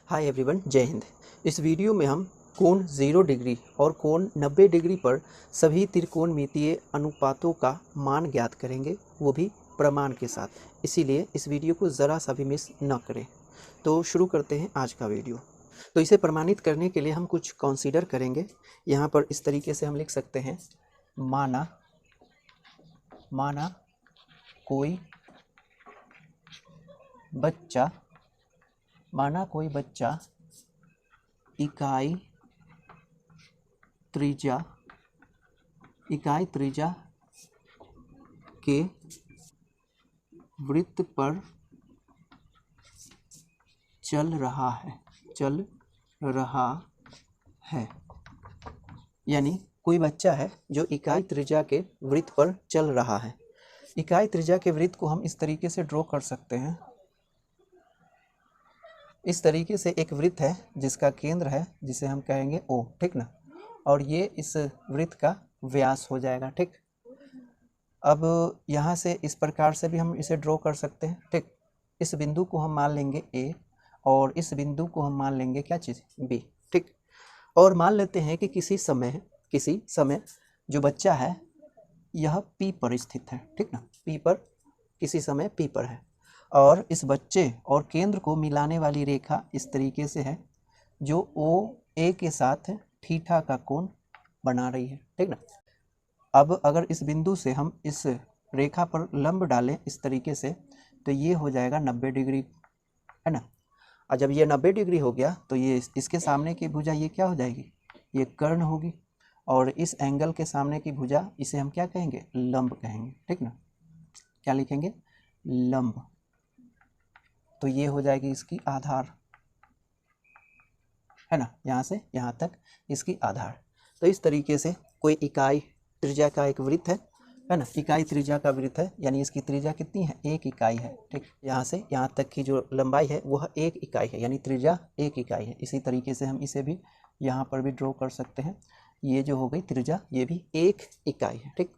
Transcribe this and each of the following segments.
Hi everyone, जय हिंद। इस video में हम कोण 0 डिग्री और कोण 90 डिग्री पर सभी त्रिकोणमितीय अनुपातों का मान ज्ञात करेंगे, वो भी प्रमाण के साथ। इसीलिए इस वीडियो को ज़रा सा भी मिस न करें। तो शुरू करते हैं आज का वीडियो। तो इसे प्रमाणित करने के लिए हम कुछ कंसीडर करेंगे। यहाँ पर इस तरीके से हम लिख सकते हैं, माना कोई बच्चा इकाई त्रिज्या के वृत्त पर चल रहा है। यानी कोई बच्चा है जो इकाई त्रिज्या के वृत्त पर चल रहा है। इकाई त्रिज्या के वृत्त को हम इस तरीके से ड्रॉ कर सकते हैं। इस तरीके से एक वृत्त है जिसका केंद्र है, जिसे हम कहेंगे O, ठीक ना। और ये इस वृत्त का व्यास हो जाएगा, ठीक। अब यहाँ से इस प्रकार से भी हम इसे ड्रॉ कर सकते हैं, ठीक। इस बिंदु को हम मान लेंगे A और इस बिंदु को हम मान लेंगे क्या चीज़, B, ठीक। और मान लेते हैं कि किसी समय जो बच्चा है यह P पर स्थित है, ठीक ना। P पर किसी समय P पर है और इस बच्चे और केंद्र को मिलाने वाली रेखा इस तरीके से है जो OA के साथ थीटा का कोण बना रही है, ठीक ना। अब अगर इस बिंदु से हम इस रेखा पर लंब डालें इस तरीके से, तो ये हो जाएगा 90 डिग्री, है ना। और जब ये 90 डिग्री हो गया तो ये इसके सामने की भुजा ये क्या हो जाएगी, ये कर्ण होगी। और इस एंगल के सामने की भुजा इसे हम क्या कहेंगे, लंब कहेंगे, ठीक ना। क्या लिखेंगे, लंब। तो ये हो जाएगी इसकी आधार, है ना, यहाँ से यहाँ तक इसकी आधार। तो इस तरीके से कोई इकाई त्रिज्या का एक वृत्त है ना, इकाई त्रिज्या का वृत्त है, यानी इसकी त्रिज्या कितनी है, 1 इकाई है, ठीक। यहाँ से यहाँ तक की जो लंबाई है वह 1 इकाई है, यानी त्रिज्या 1 इकाई है। इसी तरीके से हम इसे भी यहाँ पर भी ड्रॉ कर सकते हैं। ये जो हो गई त्रिज्या, ये भी 1 इकाई है, ठीक।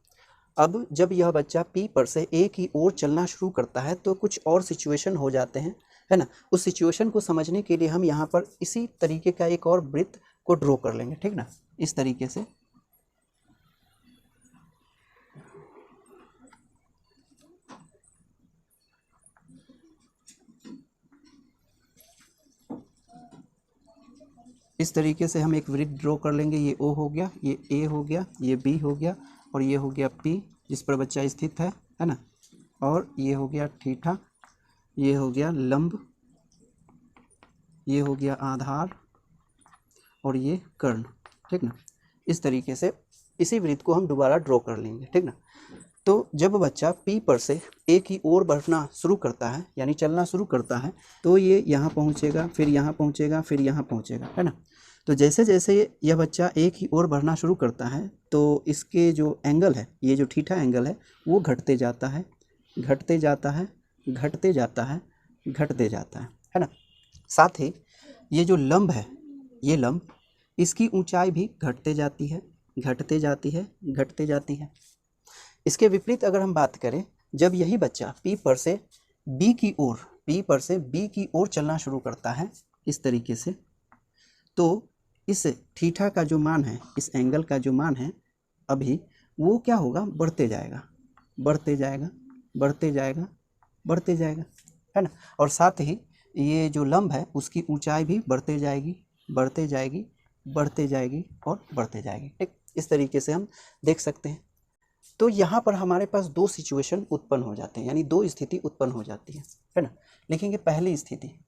अब जब यह बच्चा P पर से A की ओर चलना शुरू करता है तो कुछ और सिचुएशन हो जाते हैं, है ना। उस सिचुएशन को समझने के लिए हम यहाँ पर इसी तरीके का एक और वृत्त को ड्रॉ कर लेंगे, ठीक ना। इस तरीके से हम एक वृत्त ड्रॉ कर लेंगे। ये O हो गया, ये A हो गया, ये B हो गया और ये हो गया P जिस पर बच्चा स्थित है ना। और ये हो गया थीटा, ये हो गया लंब, ये हो गया आधार और ये कर्ण, ठीक ना। इस तरीके से इसी वृत्त को हम दोबारा ड्रॉ कर लेंगे, ठीक ना। तो जब बच्चा P पर से A की ओर बढ़ना शुरू करता है, यानी चलना शुरू करता है, तो ये यहाँ पहुँचेगा, फिर यहाँ पहुँचेगा, फिर यहाँ पहुँचेगा, है ना। तो जैसे जैसे यह बच्चा A की ओर बढ़ना शुरू करता है तो इसके जो एंगल है, ये जो थीटा एंगल है, वो घटते जाता है, घटते जाता है, घटते जाता है, घटते जाता है ना। साथ ही ये जो लंब है, ये लंब, इसकी ऊंचाई भी घटते जाती है, घटते जाती है, घटते जाती है। इसके विपरीत अगर हम बात करें, जब यही बच्चा P पर से B की ओर चलना शुरू करता है इस तरीके से, तो इस थीटा का जो मान है, इस एंगल का जो मान है अभी, वो क्या होगा, बढ़ते जाएगा, बढ़ते जाएगा, बढ़ते जाएगा, बढ़ते जाएगा, है ना। और साथ ही ये जो लंब है उसकी ऊंचाई भी बढ़ते जाएगी, बढ़ते जाएगी, बढ़ते जाएगी और बढ़ते जाएगी, ठीक। इस तरीके से हम देख सकते हैं। तो यहाँ पर हमारे पास 2 सिचुएशन उत्पन्न हो जाते हैं, यानी 2 स्थिति उत्पन्न हो जाती है ना। लिखेंगे पहली स्थिति,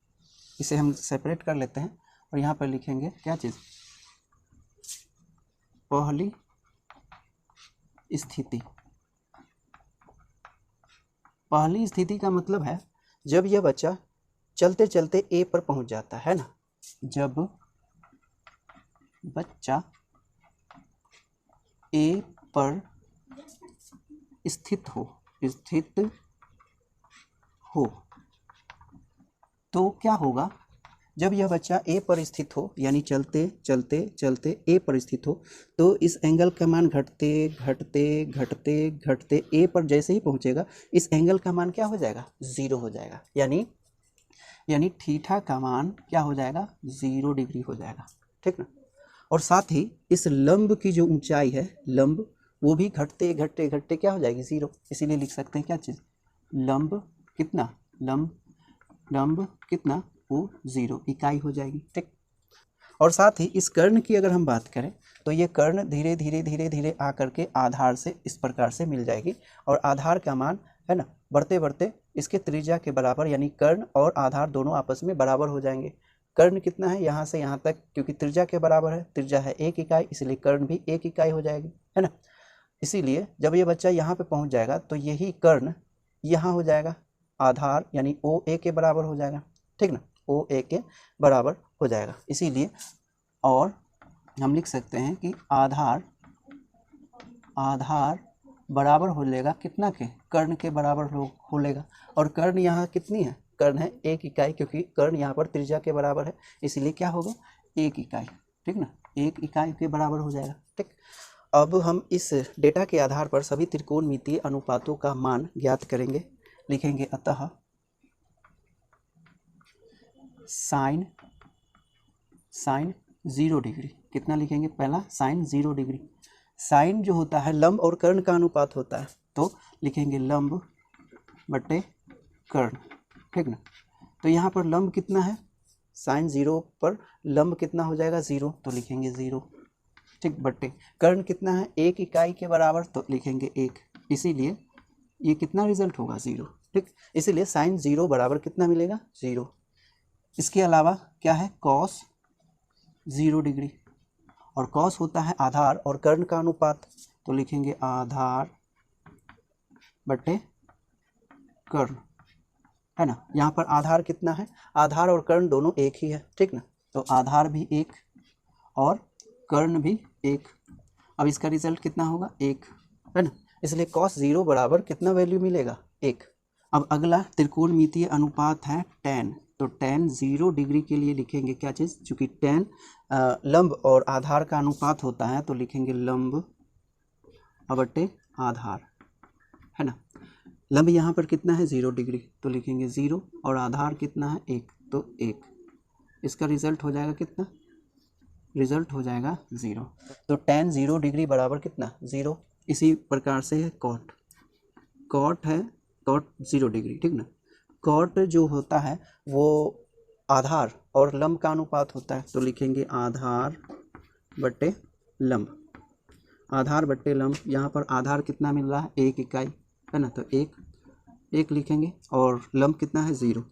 इसे हम सेपरेट कर लेते हैं और यहाँ पर लिखेंगे क्या चीज़, पहली स्थिति। पहली स्थिति का मतलब है जब यह बच्चा चलते चलते A पर पहुंच जाता है ना, जब बच्चा A पर स्थित हो तो क्या होगा, जब यह बच्चा A पर स्थित हो, यानी चलते चलते चलते A पर स्थित हो, तो इस एंगल का मान घटते घटते घटते घटते A पर जैसे ही पहुंचेगा, इस एंगल का मान क्या हो जाएगा, 0 हो जाएगा। यानी यानी थीटा का मान क्या हो जाएगा, 0 डिग्री हो जाएगा, ठीक ना। और साथ ही इस लंब की जो ऊंचाई है, लंब वो भी घटते घटते घटते क्या हो जाएगी, 0। इसीलिए लिख सकते हैं क्या चीज़, लंब कितना, लंब कितना, वो 0 इकाई हो जाएगी, ठीक। और साथ ही इस कर्ण की अगर हम बात करें तो ये कर्ण धीरे धीरे धीरे धीरे आकर के आधार से इस प्रकार से मिल जाएगी, और आधार का मान है ना बढ़ते बढ़ते इसके त्रिज्या के बराबर, यानी कर्ण और आधार दोनों आपस में बराबर हो जाएंगे। कर्ण कितना है, यहाँ से यहाँ तक, क्योंकि त्रिज्या के बराबर है, त्रिज्या है 1 इकाई, इसलिए कर्ण भी 1 इकाई हो जाएगी, है ना। इसीलिए जब ये बच्चा यहाँ पे पहुँच जाएगा तो यही कर्ण यहाँ हो जाएगा, आधार यानी OA के बराबर हो जाएगा, ठीक ना, OA के बराबर हो जाएगा। इसीलिए और हम लिख सकते हैं कि आधार बराबर हो लेगा कितना के, कर्ण के बराबर हो लेगा। और कर्ण यहाँ कितनी है, कर्ण है 1 इकाई, क्योंकि कर्ण यहाँ पर त्रिज्या के बराबर है, इसलिए क्या होगा 1 इकाई, ठीक ना, 1 इकाई के बराबर हो जाएगा, ठीक। अब हम इस डेटा के आधार पर सभी त्रिकोणमितीय अनुपातों का मान ज्ञात करेंगे। लिखेंगे अतः साइन 0 डिग्री, कितना लिखेंगे, पहला साइन 0 डिग्री। साइन जो होता है लंब और कर्ण का अनुपात होता है, तो लिखेंगे लंब बटे कर्ण, ठीक ना। तो यहाँ पर लंब कितना है, साइन 0 पर लंब कितना हो जाएगा 0, तो लिखेंगे 0, ठीक, बटे कर्ण कितना है 1 इकाई के बराबर, तो लिखेंगे 1, इसीलिए ये कितना रिजल्ट होगा 0, ठीक। इसीलिए साइन 0 बराबर कितना मिलेगा 0। इसके अलावा क्या है, कॉस 0 डिग्री, और कॉस होता है आधार और कर्ण का अनुपात, तो लिखेंगे आधार बटे कर्ण, है ना। यहाँ पर आधार कितना है, आधार और कर्ण दोनों एक ही है, ठीक ना, तो आधार भी 1 और कर्ण भी 1। अब इसका रिजल्ट कितना होगा 1, है ना। इसलिए कॉस 0 बराबर कितना वैल्यू मिलेगा 1। अब अगला त्रिकोणमितीय अनुपात है tan, तो tan 0 डिग्री के लिए लिखेंगे क्या चीज़, चूँकि tan लंब और आधार का अनुपात होता है, तो लिखेंगे लंब बटे आधार, है ना। लंब यहाँ पर कितना है 0 डिग्री, तो लिखेंगे 0, और आधार कितना है 1, तो 1। इसका रिजल्ट हो जाएगा कितना, रिजल्ट हो जाएगा 0। तो tan 0 डिग्री बराबर कितना 0। इसी प्रकार से है कॉट है कॉट 0 डिग्री, ठीक ना। कॉट जो होता है वो आधार और लंब का अनुपात होता है, तो लिखेंगे आधार बटे लंब, आधार बटे लंब। यहाँ पर आधार कितना मिल रहा है 1 इकाई, है ना, तो 1 लिखेंगे, और लंब कितना है 0,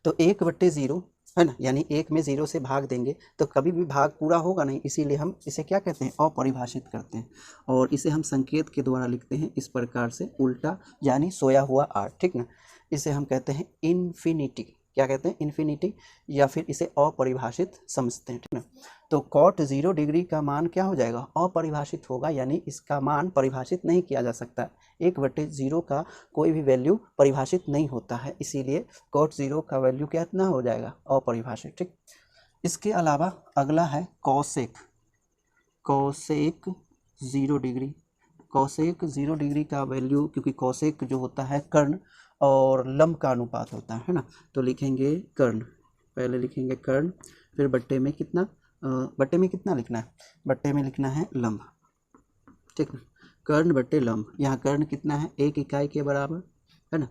तो 1 बटे 0, है ना, यानी 1 में 0 से भाग देंगे तो कभी भी भाग पूरा होगा नहीं, इसीलिए हम इसे क्या कहते हैं, अपरिभाषित करते हैं, और इसे हम संकेत के द्वारा लिखते हैं इस प्रकार से, उल्टा यानी सोया हुआ r, ठीक ना। इसे हम कहते हैं इन्फिनिटी, क्या कहते हैं, इन्फिनिटी, या फिर इसे अपरिभाषित समझते हैं, ठीक ना। तो कॉट 0 डिग्री का मान क्या हो जाएगा, अपरिभाषित होगा, यानी इसका मान परिभाषित नहीं किया जा सकता। 1 बटे 0 का कोई भी वैल्यू परिभाषित नहीं होता है, इसीलिए कॉट 0 का वैल्यू कितना हो जाएगा, अपरिभाषित, ठीक। इसके अलावा अगला है कॉसेक 0 डिग्री। कॉसेक 0 डिग्री का वैल्यू, क्योंकि कॉसेक जो होता है कर्ण और लंब का अनुपात होता है ना, तो लिखेंगे कर्ण, पहले लिखेंगे कर्ण, फिर बट्टे में कितना, बट्टे में कितना लिखना है, बट्टे में लिखना है लंब, ठीक है, कर्ण बट्टे लंब। यहाँ कर्ण कितना है 1 इकाई के बराबर, है ना,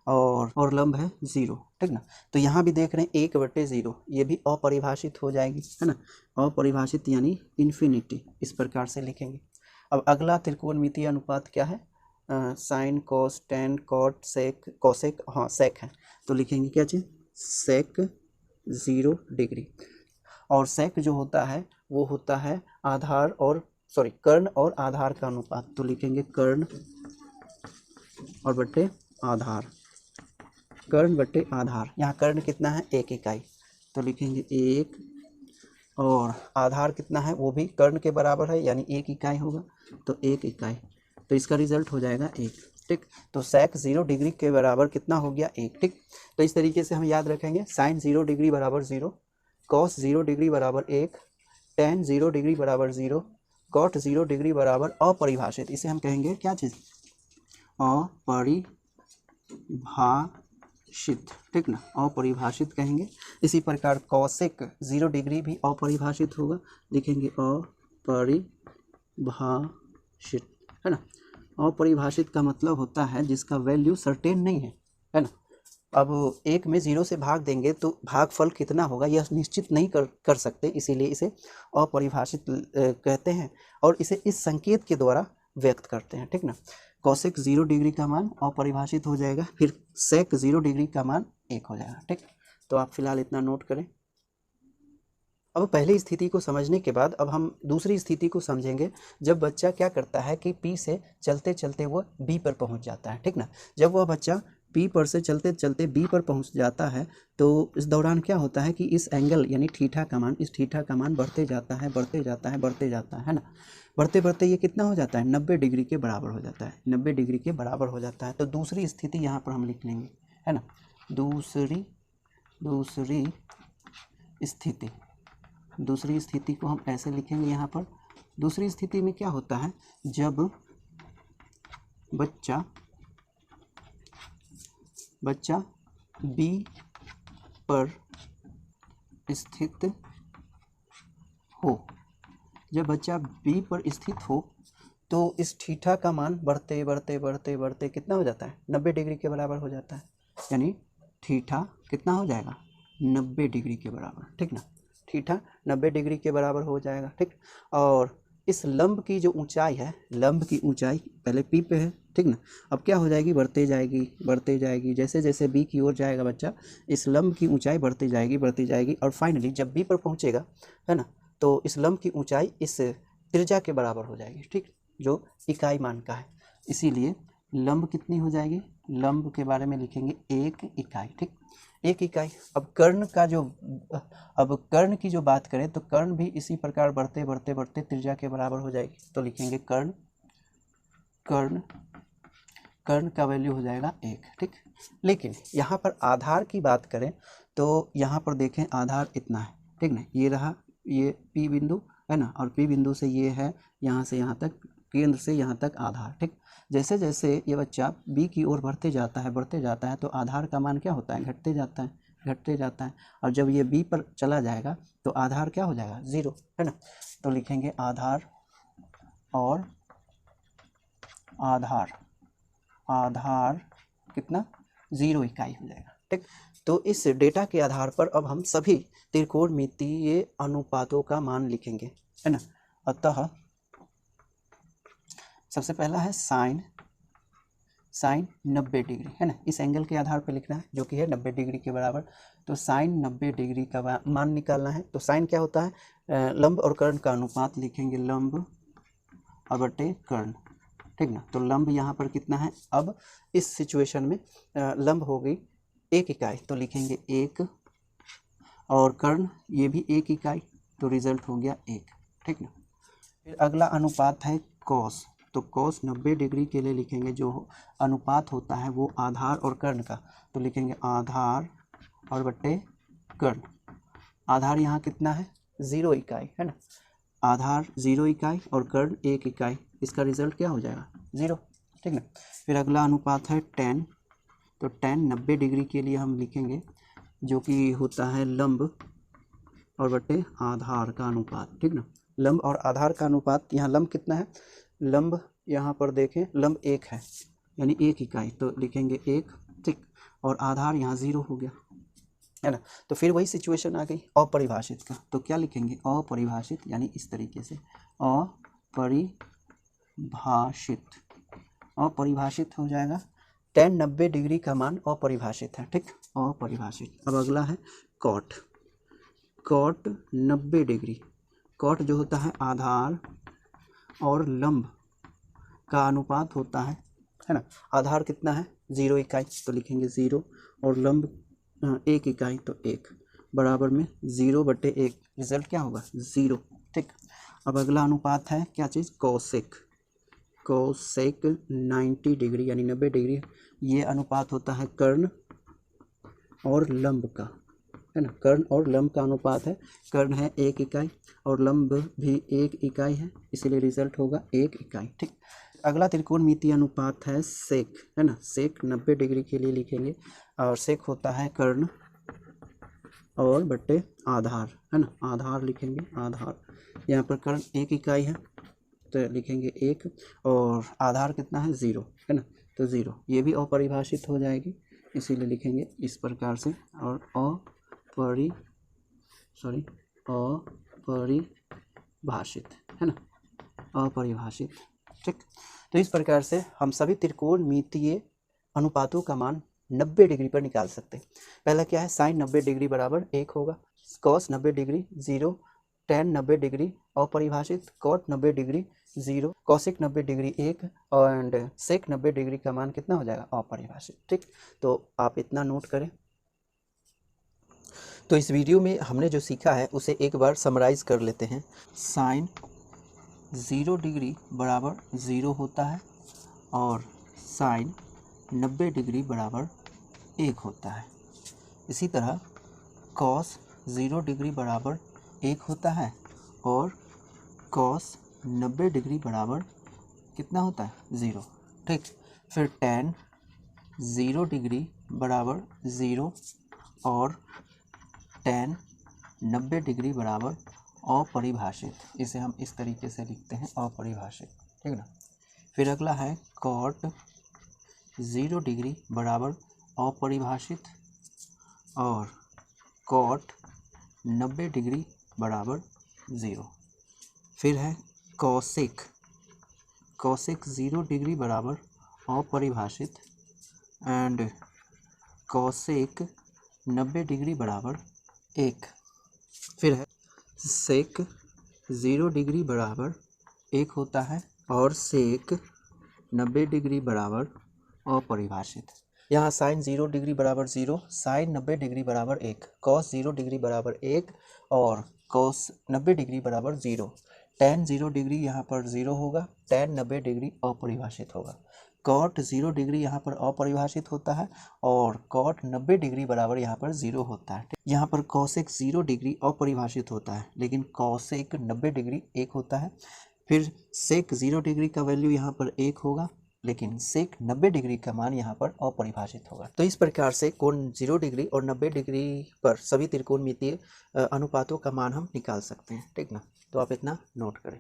और लंब है 0, ठीक ना। तो यहाँ भी देख रहे हैं 1 बटे 0, ये भी अपरिभाषित हो जाएगी, है ना, अपरिभाषित यानी इन्फिनिटी, इस प्रकार से लिखेंगे। अब अगला त्रिकोणमितीय अनुपात क्या है, sine cos tan cot sec cosec, हाँ सेक है, तो लिखेंगे क्या चीज़, सेक 0 डिग्री। और सेक जो होता है वो होता है आधार और कर्ण और आधार का अनुपात, तो लिखेंगे कर्ण और बट्टे आधार, कर्ण बट्टे आधार। यहाँ कर्ण कितना है 1 इकाई, तो लिखेंगे 1, और आधार कितना है वो भी कर्ण के बराबर है, यानी 1 इकाई होगा, तो 1 इकाई, तो इसका रिजल्ट हो जाएगा 1, ठीक। तो सेक 0 डिग्री के बराबर कितना हो गया 1, ठीक। तो इस तरीके से हम याद रखेंगे, साइन 0 डिग्री बराबर 0, कॉस 0 डिग्री बराबर 1, टेन 0 डिग्री बराबर 0, कॉट 0 डिग्री बराबर अपरिभाषित। इसे हम कहेंगे क्या चीज़, अपरिभाषित, अपरिभाषित, ठीक ना, अपरिभाषित कहेंगे। इसी प्रकार कौशिक 0 डिग्री भी अपरिभाषित होगा, लिखेंगे अपरिभाषित, है ना। अपरिभाषित का मतलब होता है जिसका वैल्यू सर्टेन नहीं है ना। अब 1 में 0 से भाग देंगे तो भागफल कितना होगा यह निश्चित नहीं कर सकते, इसीलिए इसे अपरिभाषित कहते हैं और इसे इस संकेत के द्वारा व्यक्त करते हैं, ठीक ना। कौशिक 0 डिग्री का मान अपरिभाषित हो जाएगा, फिर सेक 0 डिग्री का मान 1 हो जाएगा, ठीक। तो आप फिलहाल इतना नोट करें। अब पहली स्थिति को समझने के बाद अब हम दूसरी स्थिति को समझेंगे, जब बच्चा क्या करता है कि P से चलते चलते वह B पर पहुंच जाता है, ठीक ना। जब वह बच्चा P पर से चलते चलते B पर पहुंच जाता है तो इस दौरान क्या होता है कि इस एंगल यानी थीटा का मान, इस थीटा का मान बढ़ते जाता है, बढ़ते जाता है, बढ़ते जाता है ना। बढ़ते बढ़ते ये कितना हो जाता है, 90 डिग्री के बराबर हो जाता है, 90 डिग्री के बराबर हो जाता है। तो दूसरी स्थिति यहाँ पर हम लिख लेंगे, है ना। दूसरी स्थिति को हम ऐसे लिखेंगे यहाँ पर। दूसरी स्थिति में क्या होता है, जब बच्चा B पर स्थित हो, जब बच्चा B पर स्थित हो तो इस थीटा का मान बढ़ते बढ़ते बढ़ते बढ़ते कितना हो जाता है, 90 डिग्री के बराबर हो जाता है। यानी थीटा कितना हो जाएगा, 90 डिग्री के बराबर, ठीक ना। थीटा 90 डिग्री के बराबर हो जाएगा, ठीक। और इस लंब की जो ऊंचाई है, लंब की ऊंचाई पहले P पे है, ठीक ना। अब क्या हो जाएगी, बढ़ते जाएगी बढ़ते जाएगी, जैसे जैसे B की ओर जाएगा बच्चा, इस लंब की ऊंचाई बढ़ती जाएगी और फाइनली जब B पर पहुंचेगा, है ना, तो इस लंब की ऊंचाई इस त्रिज्या के बराबर हो जाएगी, ठीक, जो इकाई मान का है। इसीलिए लंब कितनी हो जाएगी, लंब के बारे में लिखेंगे 1 इकाई, ठीक, 1 इकाई। अब कर्ण की जो बात करें तो कर्ण भी इसी प्रकार बढ़ते बढ़ते बढ़ते त्रिज्या के बराबर हो जाएगी, तो लिखेंगे कर्ण का वैल्यू हो जाएगा 1, ठीक। लेकिन यहाँ पर आधार की बात करें तो यहाँ पर देखें आधार इतना है, ठीक ना। ये रहा, ये P बिंदु है ना, और P बिंदु से ये है यहाँ से यहाँ तक, केंद्र से यहाँ तक आधार, ठीक। जैसे जैसे ये बच्चा B की ओर बढ़ते जाता है तो आधार का मान क्या होता है, घटते जाता है और जब ये B पर चला जाएगा तो आधार क्या हो जाएगा, 0, है ना। तो लिखेंगे आधार कितना, 0 इकाई हो जाएगा, ठीक। तो इस डेटा के आधार पर अब हम सभी त्रिकोणमितीय अनुपातों का मान लिखेंगे, है ना। अतः सबसे पहला है साइन 90 डिग्री, है ना, इस एंगल के आधार पर लिखना है जो कि है 90 डिग्री के बराबर। तो साइन 90 डिग्री का मान निकालना है। तो साइन क्या होता है, लंब और कर्ण का अनुपात, लिखेंगे लंब और बटे कर्ण, ठीक ना। तो लंब यहाँ पर कितना है, अब इस सिचुएशन में लंब हो गई 1 इकाई, तो लिखेंगे 1 और कर्ण ये भी 1 इकाई, तो रिजल्ट हो गया 1, ठीक ना। फिर अगला अनुपात है कॉस, तो कॉस 90 डिग्री के लिए लिखेंगे जो अनुपात होता है वो आधार और कर्ण का, तो लिखेंगे आधार और बटे कर्ण। आधार यहाँ कितना है, 0 इकाई, है ना, आधार 0 इकाई और कर्ण 1 इकाई, इसका रिजल्ट क्या हो जाएगा, 0, ठीक ना। फिर अगला अनुपात है tan, तो tan 90 डिग्री के लिए हम लिखेंगे जो कि होता है लंब और बटे आधार का अनुपात, ठीक ना। लंब और आधार का अनुपात, यहाँ लंब कितना है, लंब यहाँ पर देखें लंब 1 है यानी 1 इकाई, तो लिखेंगे 1, ठीक, और आधार यहाँ 0 हो गया, है ना। तो फिर वही सिचुएशन आ गई अपरिभाषित का, तो क्या लिखेंगे अपरिभाषित, यानी इस तरीके से अपरिभाषित हो जाएगा। tan 90 डिग्री का मान अपरिभाषित है, ठीक, अपरिभाषित। अब अगला है कॉट 90 डिग्री। कॉट जो होता है आधार और लंब का अनुपात होता है ना। आधार कितना है, 0 इकाई, तो लिखेंगे 0 और लंब 1 इकाई, तो 1 बराबर में 0 बटे 1, रिजल्ट क्या होगा, 0, ठीक। अब अगला अनुपात है क्या चीज़, कौशिक 90 डिग्री यानी 90 डिग्री, ये अनुपात होता है कर्ण और लंब का, है ना। कर्ण और लंब का अनुपात है, कर्ण है 1 इकाई और लंब भी 1 इकाई है, इसीलिए रिजल्ट होगा 1 इकाई, ठीक। अगला त्रिकोणमितीय अनुपात है सेक, है ना। सेक 90 डिग्री के लिए लिखेंगे, और सेक होता है कर्ण और बट्टे आधार, है ना। आधार लिखेंगे, आधार। यहाँ पर कर्ण 1 इकाई है तो लिखेंगे 1, और आधार कितना है 0, है ना, तो 0। ये भी अपरिभाषित हो जाएगी, इसीलिए लिखेंगे इस प्रकार से। और अपरिभाषित, है ना, अपरिभाषित। ठीक, तो इस प्रकार से हम सभी त्रिकोणमितीय अनुपातों का मान 90 डिग्री पर निकाल सकते हैं। पहला क्या है, साइन 90 डिग्री बराबर 1 होगा, कॉस 90 डिग्री 0, टेन 90 डिग्री अपरिभाषित, cot 90 degree 0, cosec 90 degree 1, and sec 90 degree का मान कितना हो जाएगा, अपरिभाषित। ठीक, तो आप इतना नोट करें। तो इस वीडियो में हमने जो सीखा है उसे एक बार समराइज कर लेते हैं। साइन 0 डिग्री बराबर 0 होता है, और साइन 90 डिग्री बराबर 1 होता है। इसी तरह कॉस 0 डिग्री बराबर 1 होता है, और कॉस 90 डिग्री बराबर कितना होता है, 0। ठीक, फिर टेन 0 डिग्री बराबर 0, और टेन 90 डिग्री बराबर अपरिभाषित। इसे हम इस तरीके से लिखते हैं, अपरिभाषित। ठीक ना। फिर अगला है कॉट 0 डिग्री बराबर अपरिभाषित, और कॉट 90 डिग्री बराबर 0। फिर है कॉसेक, कॉसेक 0 डिग्री बराबर अपरिभाषित, एंड कॉसेक 90 डिग्री बराबर 1। फिर है सेक 0 डिग्री बराबर 1 होता है, और सेक 90 डिग्री बराबर अपरिभाषित। यहाँ साइन 0 डिग्री बराबर 0, साइन 90 डिग्री बराबर 1, कॉस 0 डिग्री बराबर 1, और कॉस 90 डिग्री बराबर 0। टेन 0 डिग्री यहाँ पर 0 होगा, टेन 90 डिग्री अपरिभाषित होगा। कॉट 0 डिग्री यहाँ पर अपरिभाषित होता है, और कॉट 90 डिग्री बराबर यहाँ पर 0 होता है। यहाँ पर कॉसेक 0 डिग्री अपरिभाषित होता है, लेकिन कॉसेक 90 डिग्री 1 होता है। फिर सेक 0 डिग्री का वैल्यू यहाँ पर 1 होगा, लेकिन सेक 90 डिग्री का मान यहाँ पर अपरिभाषित होगा। तो इस प्रकार से कोण 0 डिग्री और 90 डिग्री पर सभी त्रिकोणमितीय अनुपातों का मान हम निकाल सकते हैं। ठीक ना, तो आप इतना नोट करें।